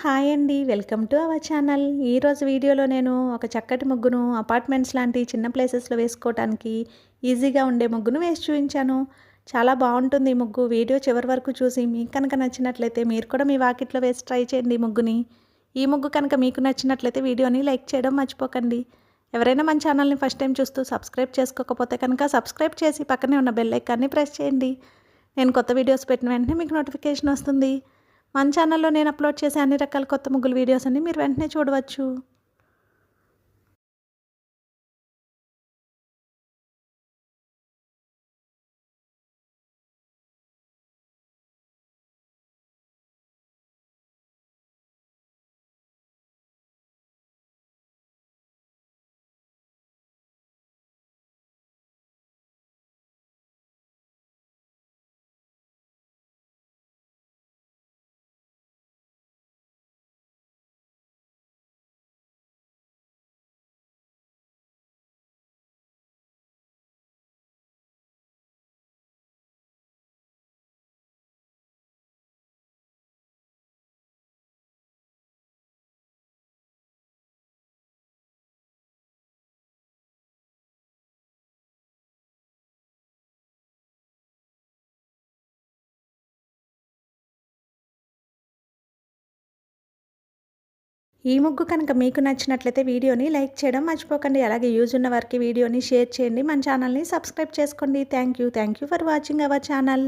Hi అండి. Welcome to our channel. ఈరోజు వీడియోలో నేను ఒక చక్కటి ముగ్గును అపార్ట్మెంట్స్ లాంటి చిన్న ప్లేసెస్‌లో వేసుకోవటానికి ఈజీగా ఉండే ముగ్గును వేసి చూపించాను. చాలా బాగుంటుంది ఈ ముగ్గు. వీడియో చివరి వరకు చూసి మీకు కనుక నచ్చినట్లయితే మీరు కూడా మీ వాకిట్లో వేసి ట్రై చేయండి ఈ ముగ్గుని. ఈ ముగ్గు కనుక మీకు నచ్చినట్లయితే వీడియోని లైక్ చేయడం మర్చిపోకండి. ఎవరైనా మన ఛానల్ని ఫస్ట్ టైం చూస్తూ సబ్స్క్రైబ్ చేసుకోకపోతే కనుక సబ్స్క్రైబ్ చేసి పక్కనే ఉన్న బెల్ ఐకాన్ని ప్రెస్ చేయండి. నేను కొత్త వీడియోస్ పెట్టిన వెంటనే మీకు నోటిఫికేషన్ వస్తుంది. మన ఛానల్లో నేను అప్లోడ్ చేసే అన్ని రకాల కొత్త ముగ్గుల వీడియోస్ అన్ని మీరు వెంటనే చూడవచ్చు. ఈ ముగ్గు కనుక మీకు నచ్చినట్లయితే వీడియోని లైక్ చేయడం మర్చిపోకండి. అలాగే యూజ్ ఉన్న వారికి వీడియోని షేర్ చేయండి. మన ఛానల్ని సబ్స్క్రైబ్ చేసుకోండి. Thank you for watching our channel.